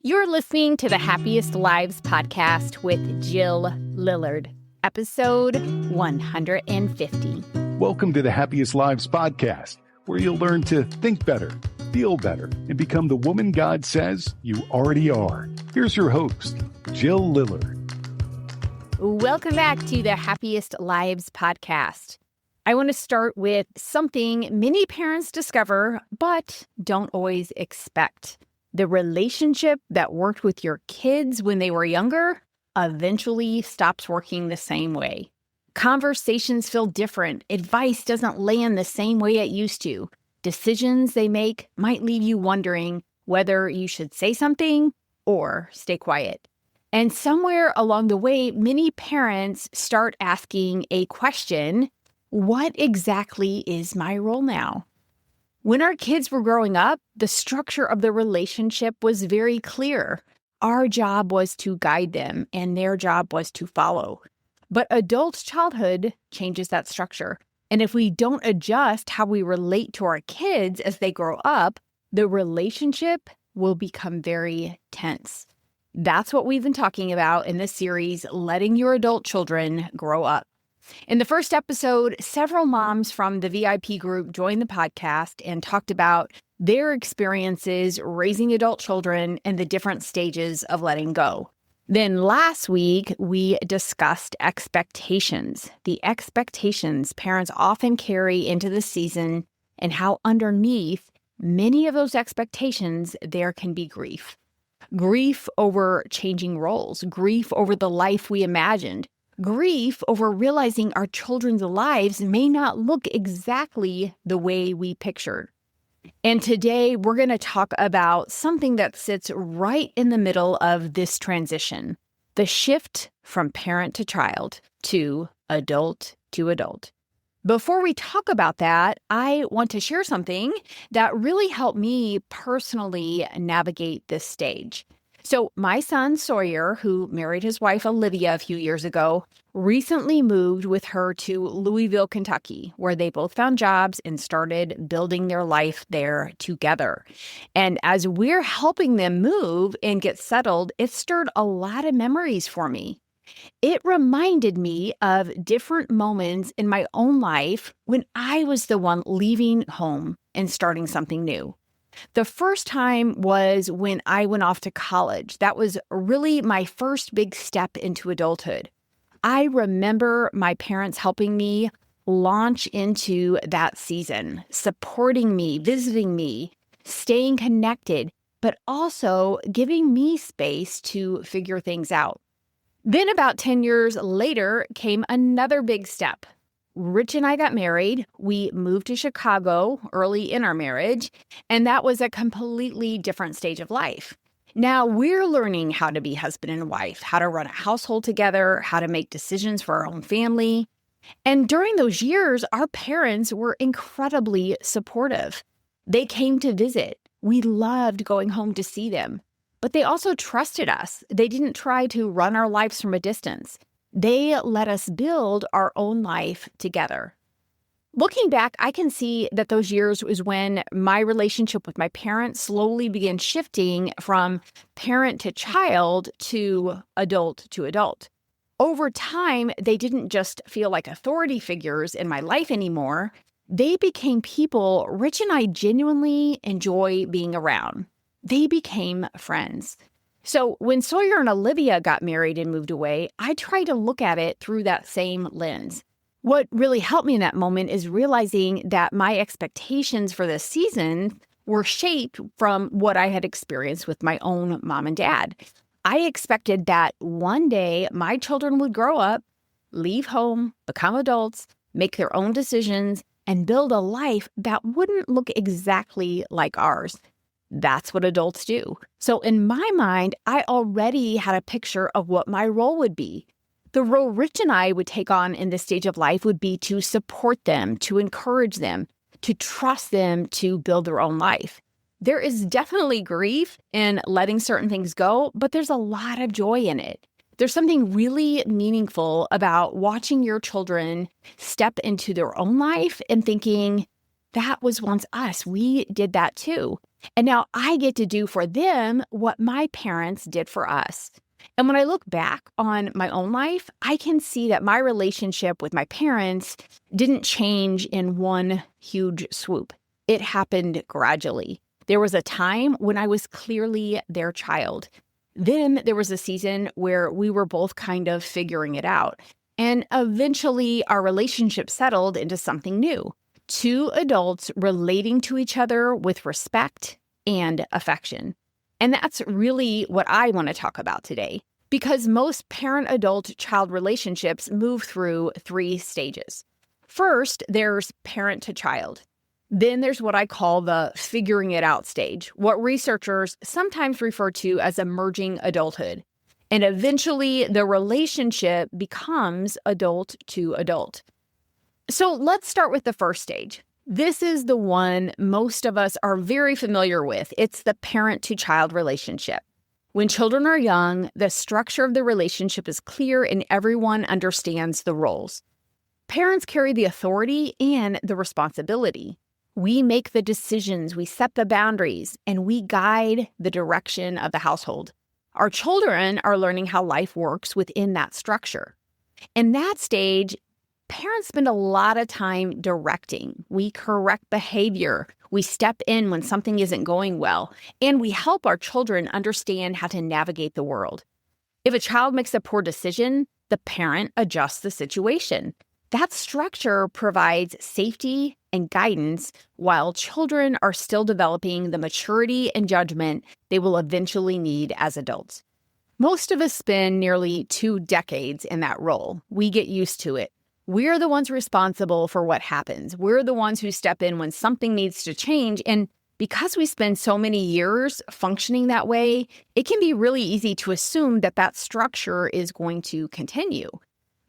You're listening to the Happiest Lives Podcast with Jill Lillard, episode 150. Welcome to the Happiest Lives Podcast, where you'll learn to think better, feel better, and become the woman God says you already are. Here's your host, Jill Lillard. Welcome back to the Happiest Lives Podcast. I want to start with something many parents discover, but don't always expect. The relationship that worked with your kids when they were younger eventually stops working the same way. Conversations feel different. Advice doesn't land the same way it used to. Decisions they make might leave you wondering whether you should say something or stay quiet. And somewhere along the way, many parents start asking a question: what exactly is my role now? When our kids were growing up, the structure of the relationship was very clear. Our job was to guide them, and their job was to follow. But adult childhood changes that structure. And if we don't adjust how we relate to our kids as they grow up, the relationship will become very tense. That's what we've been talking about in this series, Letting Your Adult Children Grow Up. In the first episode, several moms from the VIP group joined the podcast and talked about their experiences raising adult children and the different stages of letting go. Then last week, we discussed expectations, the expectations parents often carry into the season, and how underneath many of those expectations, there can be grief. Grief over changing roles, grief over the life we imagined, grief over realizing our children's lives may not look exactly the way we pictured. And today we're going to talk about something that sits right in the middle of this transition, the shift from parent to child to adult to adult. Before we talk about that, I want to share something that really helped me personally navigate this stage. So my son, Sawyer, who married his wife, Olivia, a few years ago, recently moved with her to Louisville, Kentucky, where they both found jobs and started building their life there together. And as we're helping them move and get settled, it stirred a lot of memories for me. It reminded me of different moments in my own life when I was the one leaving home and starting something new. The first time was when I went off to college. That was really my first big step into adulthood. I remember my parents helping me launch into that season, supporting me, visiting me, staying connected, but also giving me space to figure things out. Then about 10 years later came another big step. Rich and I got married. We moved to Chicago early in our marriage, and that was a completely different stage of life. Now we're learning how to be husband and wife, how to run a household together, how to make decisions for our own family. And during those years, our parents were incredibly supportive. They came to visit. We loved going home to see them, but they also trusted us. They didn't try to run our lives from a distance. They let us build our own life together. Looking back, I can see that those years was when my relationship with my parents slowly began shifting from parent to child to adult. Over time, they didn't just feel like authority figures in my life anymore. They became people Rich and I genuinely enjoy being around. They became friends. So when Sawyer and Olivia got married and moved away, I tried to look at it through that same lens. What really helped me in that moment is realizing that my expectations for this season were shaped from what I had experienced with my own mom and dad. I expected that one day my children would grow up, leave home, become adults, make their own decisions, and build a life that wouldn't look exactly like ours. That's what adults do. So in my mind, I already had a picture of what my role would be. The role Rich and I would take on in this stage of life would be to support them, to encourage them, to trust them to build their own life. There is definitely grief in letting certain things go, but there's a lot of joy in it. There's something really meaningful about watching your children step into their own life and thinking, that was once us. We did that too. And now I get to do for them what my parents did for us. And when I look back on my own life, I can see that my relationship with my parents didn't change in one huge swoop. It happened gradually. There was a time when I was clearly their child. Then there was a season where we were both kind of figuring it out. And eventually our relationship settled into something new. Two adults relating to each other with respect and affection. And that's really what I want to talk about today, because most parent-adult-child relationships move through 3 stages. First, there's parent-to-child. Then there's what I call the figuring it out stage, what researchers sometimes refer to as emerging adulthood. And eventually, the relationship becomes adult to adult. So let's start with the first stage. This is the one most of us are very familiar with. It's the parent-to-child relationship. When children are young, the structure of the relationship is clear and everyone understands the roles. Parents carry the authority and the responsibility. We make the decisions, we set the boundaries, and we guide the direction of the household. Our children are learning how life works within that structure. In that stage, parents spend a lot of time directing. We correct behavior. We step in when something isn't going well, and we help our children understand how to navigate the world. If a child makes a poor decision, the parent adjusts the situation. That structure provides safety and guidance while children are still developing the maturity and judgment they will eventually need as adults. Most of us spend nearly 2 decades in that role. We get used to it. We're the ones responsible for what happens. We're the ones who step in when something needs to change. And because we spend so many years functioning that way, it can be really easy to assume that that structure is going to continue.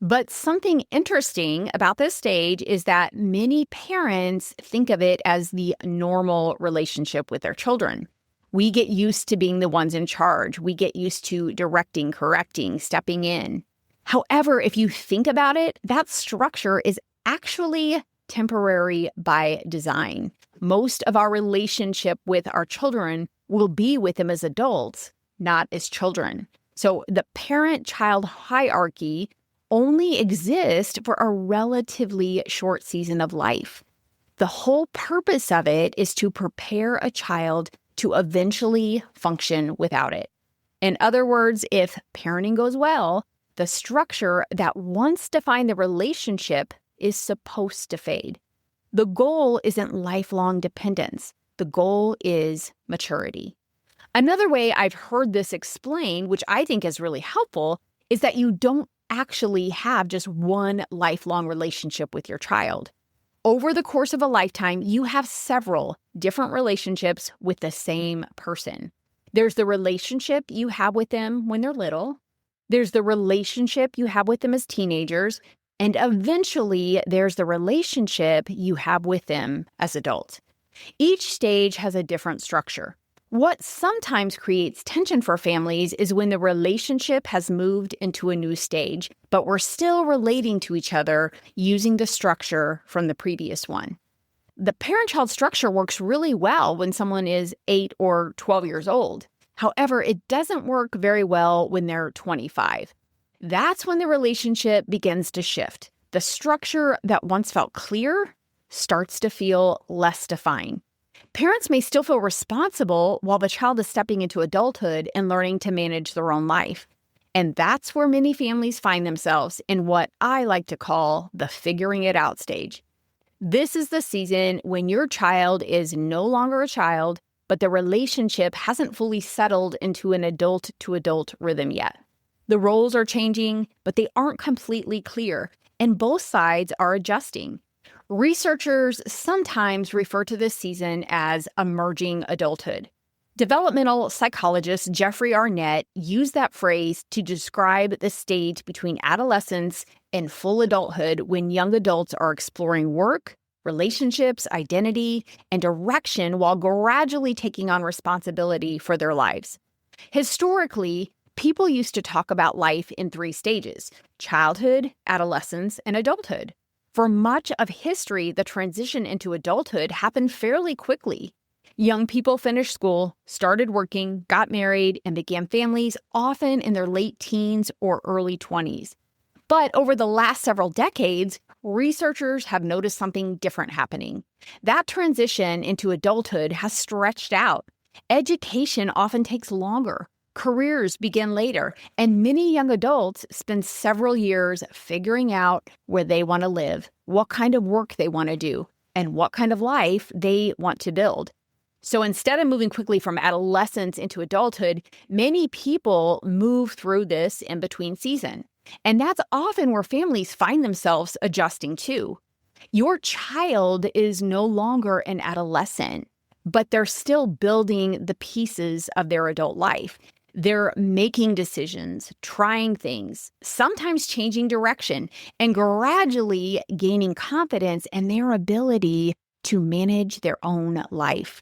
But something interesting about this stage is that many parents think of it as the normal relationship with their children. We get used to being the ones in charge. We get used to directing, correcting, stepping in. However, if you think about it, that structure is actually temporary by design. Most of our relationship with our children will be with them as adults, not as children. So the parent-child hierarchy only exists for a relatively short season of life. The whole purpose of it is to prepare a child to eventually function without it. In other words, if parenting goes well, the structure that once defined the relationship is supposed to fade. The goal isn't lifelong dependence. The goal is maturity. Another way I've heard this explained, which I think is really helpful, is that you don't actually have just one lifelong relationship with your child. Over the course of a lifetime, you have several different relationships with the same person. There's the relationship you have with them when they're little. There's the relationship you have with them as teenagers, and eventually there's the relationship you have with them as adults. Each stage has a different structure. What sometimes creates tension for families is when the relationship has moved into a new stage, but we're still relating to each other using the structure from the previous one. The parent-child structure works really well when someone is 8 or 12 years old. However, it doesn't work very well when they're 25. That's when the relationship begins to shift. The structure that once felt clear starts to feel less defined. Parents may still feel responsible while the child is stepping into adulthood and learning to manage their own life. And that's where many families find themselves in what I like to call the figuring it out stage. This is the season when your child is no longer a child, but the relationship hasn't fully settled into an adult-to-adult rhythm yet. The roles are changing, but they aren't completely clear, and both sides are adjusting. Researchers sometimes refer to this season as emerging adulthood. Developmental psychologist Jeffrey Arnett used that phrase to describe the stage between adolescence and full adulthood when young adults are exploring work, relationships, identity, and direction while gradually taking on responsibility for their lives. Historically, people used to talk about life in 3 stages: childhood, adolescence, and adulthood. For much of history, the transition into adulthood happened fairly quickly. Young people finished school, started working, got married, and began families, often in their late teens or early 20s. But over the last several decades, researchers have noticed something different happening. That transition into adulthood has stretched out. Education often takes longer. Careers begin later, and many young adults spend several years figuring out where they want to live, what kind of work they want to do, and what kind of life they want to build. So instead of moving quickly from adolescence into adulthood, many people move through this in-between season. And that's often where families find themselves adjusting too. Your child is no longer an adolescent, but they're still building the pieces of their adult life. They're making decisions, trying things, sometimes changing direction, and gradually gaining confidence in their ability to manage their own life.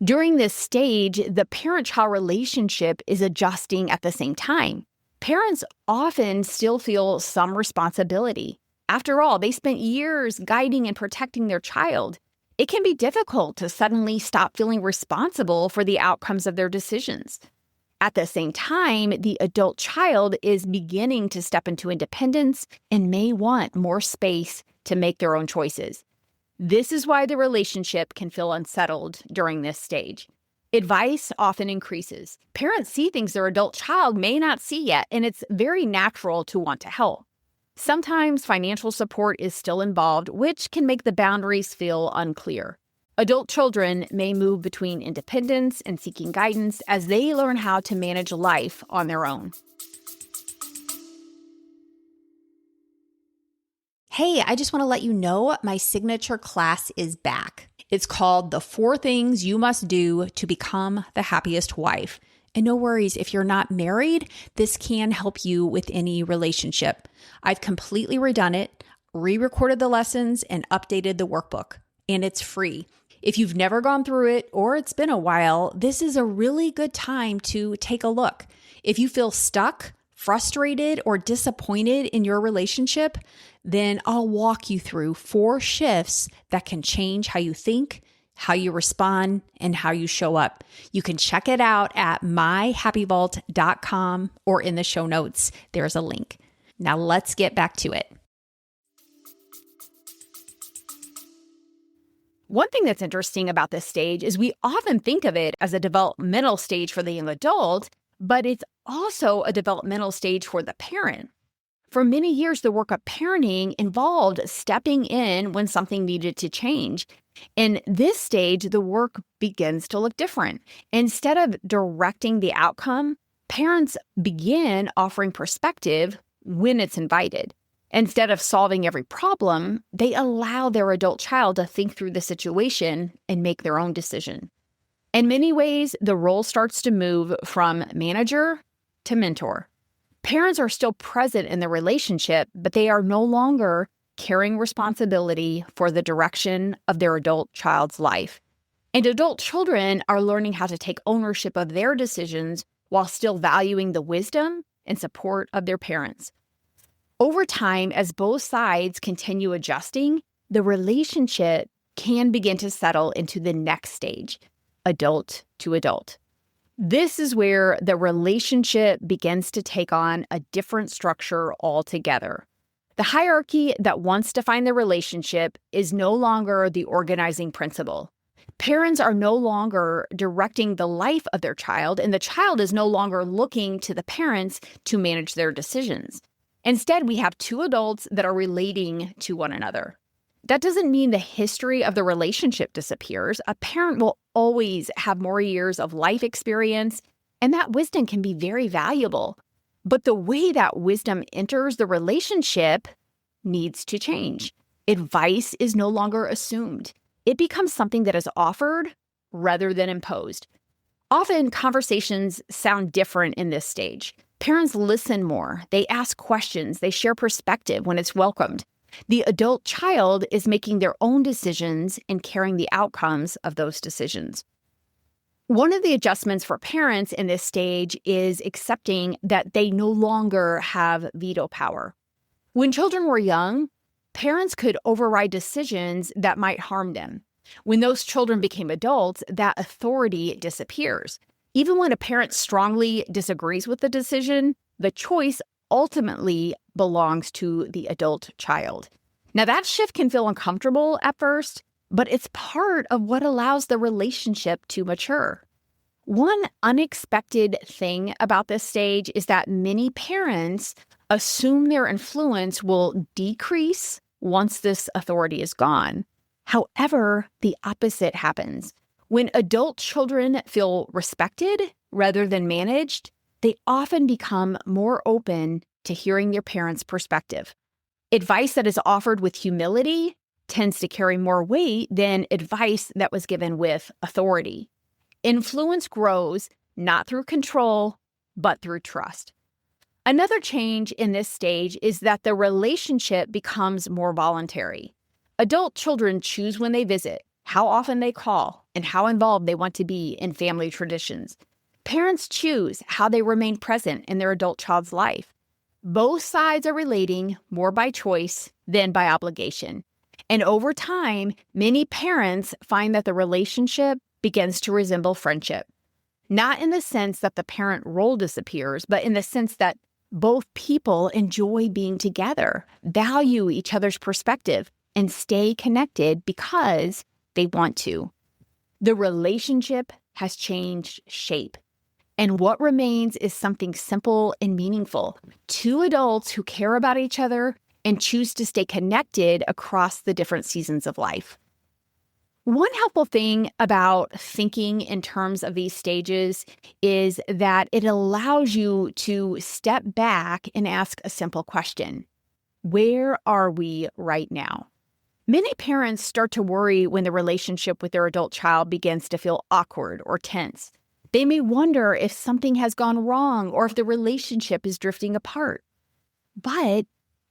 During this stage, the parent-child relationship is adjusting at the same time. Parents often still feel some responsibility. After all, they spent years guiding and protecting their child. It can be difficult to suddenly stop feeling responsible for the outcomes of their decisions. At the same time, the adult child is beginning to step into independence and may want more space to make their own choices. This is why the relationship can feel unsettled during this stage. Advice often increases. Parents see things their adult child may not see yet, and it's very natural to want to help. Sometimes financial support is still involved, which can make the boundaries feel unclear. Adult children may move between independence and seeking guidance as they learn how to manage life on their own. Hey, I just want to let you know my signature class is back. It's called The 4 Things You Must Do to Become the Happiest Wife. And no worries, if you're not married, this can help you with any relationship. I've completely redone it, re-recorded the lessons, and updated the workbook. And it's free. If you've never gone through it or it's been a while, this is a really good time to take a look. If you feel stuck, frustrated, or disappointed in your relationship, then I'll walk you through 4 shifts that can change how you think, how you respond, and how you show up. You can check it out at myhappyvault.com or in the show notes. There's a link. Now let's get back to it. One thing that's interesting about this stage is we often think of it as a developmental stage for the young adult, but it's also a developmental stage for the parent. For many years, the work of parenting involved stepping in when something needed to change. In this stage, the work begins to look different. Instead of directing the outcome, parents begin offering perspective when it's invited. Instead of solving every problem, they allow their adult child to think through the situation and make their own decision. In many ways, the role starts to move from manager to mentor. Parents are still present in the relationship, but they are no longer carrying responsibility for the direction of their adult child's life. And adult children are learning how to take ownership of their decisions while still valuing the wisdom and support of their parents. Over time, as both sides continue adjusting, the relationship can begin to settle into the next stage, adult to adult. This is where the relationship begins to take on a different structure altogether. The hierarchy that once defined the relationship is no longer the organizing principle. Parents are no longer directing the life of their child, and the child is no longer looking to the parents to manage their decisions. Instead, we have 2 adults that are relating to one another. That doesn't mean the history of the relationship disappears. A parent will always have more years of life experience, and that wisdom can be very valuable. But the way that wisdom enters the relationship needs to change. Advice is no longer assumed. It becomes something that is offered rather than imposed. Often, conversations sound different in this stage. Parents listen more. They ask questions. They share perspective when it's welcomed. The adult child is making their own decisions and carrying the outcomes of those decisions. One of the adjustments for parents in this stage is accepting that they no longer have veto power. When children were young, parents could override decisions that might harm them. When those children became adults, that authority disappears. Even when a parent strongly disagrees with the decision, the choice ultimately belongs to the adult child. Now, that shift can feel uncomfortable at first, but it's part of what allows the relationship to mature. One unexpected thing about this stage is that many parents assume their influence will decrease once this authority is gone. However, the opposite happens. When adult children feel respected rather than managed, they often become more open to hearing their parents' perspective. Advice that is offered with humility tends to carry more weight than advice that was given with authority. Influence grows not through control, but through trust. Another change in this stage is that the relationship becomes more voluntary. Adult children choose when they visit, how often they call, and how involved they want to be in family traditions. Parents choose how they remain present in their adult child's life. Both sides are relating more by choice than by obligation. And over time, many parents find that the relationship begins to resemble friendship. Not in the sense that the parent role disappears, but in the sense that both people enjoy being together, value each other's perspective, and stay connected because they want to. The relationship has changed shape. And what remains is something simple and meaningful. Two adults who care about each other and choose to stay connected across the different seasons of life. One helpful thing about thinking in terms of these stages is that it allows you to step back and ask a simple question. Where are we right now? Many parents start to worry when the relationship with their adult child begins to feel awkward or tense. They may wonder if something has gone wrong or if the relationship is drifting apart. But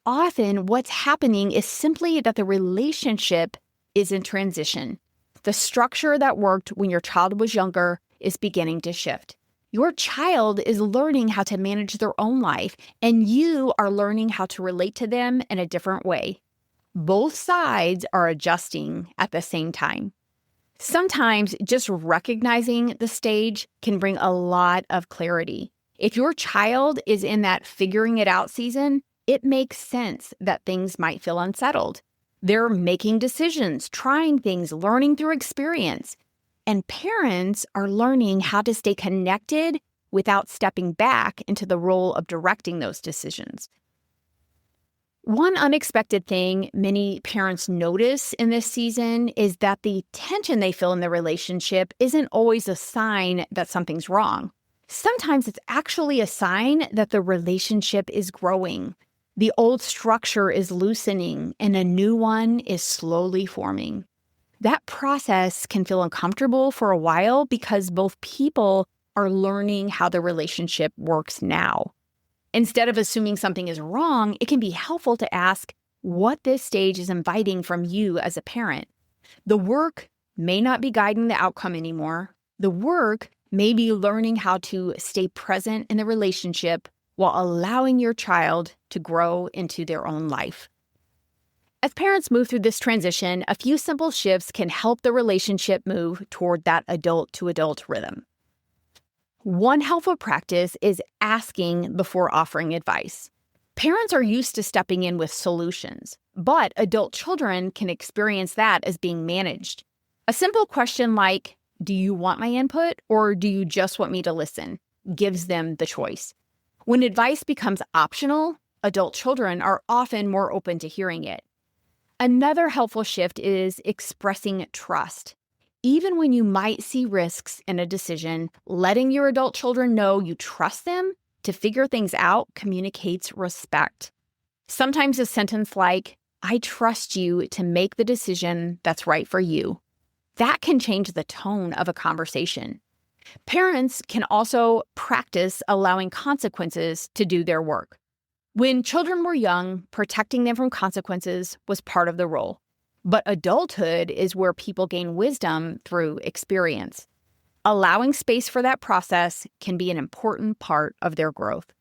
often what's happening is simply that the relationship is in transition. The structure that worked when your child was younger is beginning to shift. Your child is learning how to manage their own life, and you are learning how to relate to them in a different way. Both sides are adjusting at the same time. Sometimes just recognizing the stage can bring a lot of clarity. If your child is in that figuring it out season, it makes sense that things might feel unsettled. They're making decisions, trying things, learning through experience. And parents are learning how to stay connected without stepping back into the role of directing those decisions. One unexpected thing many parents notice in this season is that the tension they feel in the relationship isn't always a sign that something's wrong. Sometimes it's actually a sign that the relationship is growing. The old structure is loosening and a new one is slowly forming. That process can feel uncomfortable for a while because both people are learning how the relationship works now. Instead of assuming something is wrong, it can be helpful to ask what this stage is inviting from you as a parent. The work may not be guiding the outcome anymore. The work may be learning how to stay present in the relationship while allowing your child to grow into their own life. As parents move through this transition, a few simple shifts can help the relationship move toward that adult-to-adult rhythm. One helpful practice is asking before offering advice. Parents are used to stepping in with solutions, but adult children can experience that as being managed. A simple question like, "Do you want my input or do you just want me to listen?" gives them the choice. When advice becomes optional, adult children are often more open to hearing it. Another helpful shift is expressing trust. Even when you might see risks in a decision, letting your adult children know you trust them to figure things out communicates respect. Sometimes a sentence like, "I trust you to make the decision that's right for you," that can change the tone of a conversation. Parents can also practice allowing consequences to do their work. When children were young, protecting them from consequences was part of the role. But adulthood is where people gain wisdom through experience. Allowing space for that process can be an important part of their growth.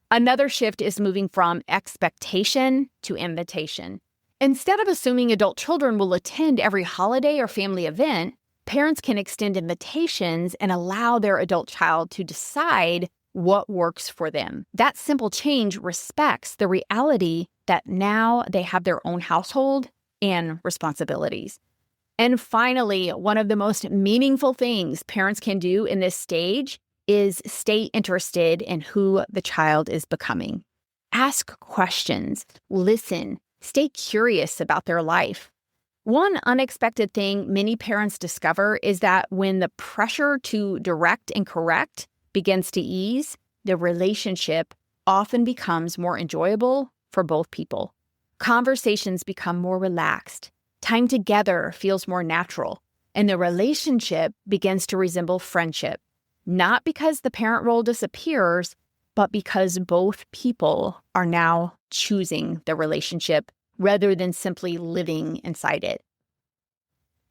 Another shift is moving from expectation to invitation. Instead of assuming adult children will attend every holiday or family event, parents can extend invitations and allow their adult child to decide what works for them. That simple change respects the reality that now they have their own household and responsibilities. And finally, one of the most meaningful things parents can do in this stage is stay interested in who the child is becoming. Ask questions, listen, stay curious about their life. One unexpected thing many parents discover is that when the pressure to direct and correct begins to ease, the relationship often becomes more enjoyable for both people. Conversations become more relaxed. Time together feels more natural, and the relationship begins to resemble friendship, not because the parent role disappears, but because both people are now choosing the relationship rather than simply living inside it.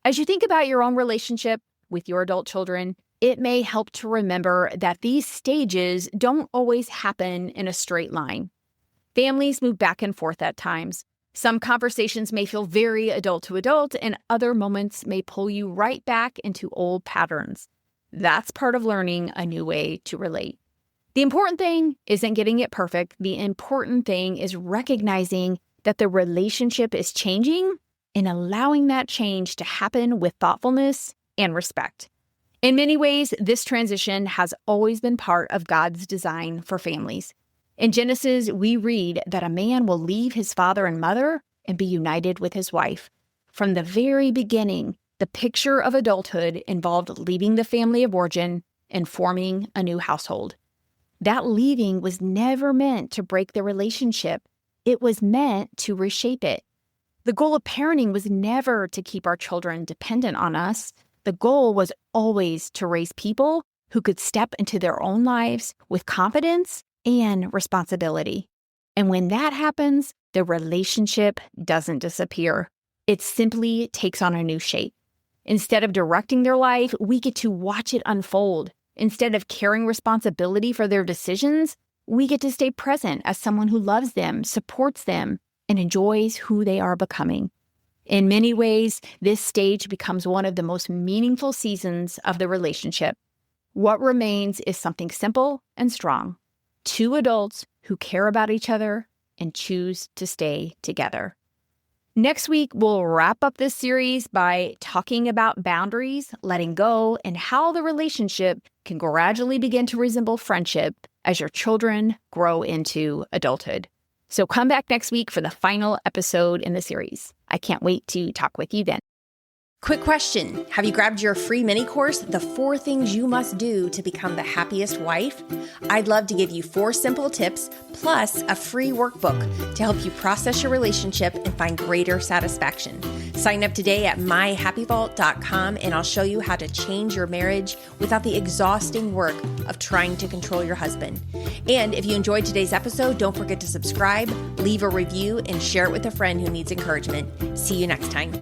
As you think about your own relationship with your adult children, it may help to remember that these stages don't always happen in a straight line. Families move back and forth at times. Some conversations may feel very adult to adult, and other moments may pull you right back into old patterns. That's part of learning a new way to relate. The important thing isn't getting it perfect. The important thing is recognizing that the relationship is changing and allowing that change to happen with thoughtfulness and respect. In many ways, this transition has always been part of God's design for families. In Genesis, we read that a man will leave his father and mother and be united with his wife. From the very beginning, the picture of adulthood involved leaving the family of origin and forming a new household. That leaving was never meant to break the relationship. It was meant to reshape it. The goal of parenting was never to keep our children dependent on us. The goal was always to raise people who could step into their own lives with confidence and responsibility. And when that happens, the relationship doesn't disappear. It simply takes on a new shape. Instead of directing their life, we get to watch it unfold. Instead of carrying responsibility for their decisions, we get to stay present as someone who loves them, supports them, and enjoys who they are becoming. In many ways, this stage becomes one of the most meaningful seasons of the relationship. What remains is something simple and strong. Two adults who care about each other and choose to stay together. Next week, we'll wrap up this series by talking about boundaries, letting go, and how the relationship can gradually begin to resemble friendship as your children grow into adulthood. So come back next week for the final episode in the series. I can't wait to talk with you then. Quick question. Have you grabbed your free mini course, The 4 Things You Must Do to Become the Happiest Wife? I'd love to give you 4 simple tips plus a free workbook to help you process your relationship and find greater satisfaction. Sign up today at myhappyvault.com and I'll show you how to change your marriage without the exhausting work of trying to control your husband. And if you enjoyed today's episode, don't forget to subscribe, leave a review, and share it with a friend who needs encouragement. See you next time.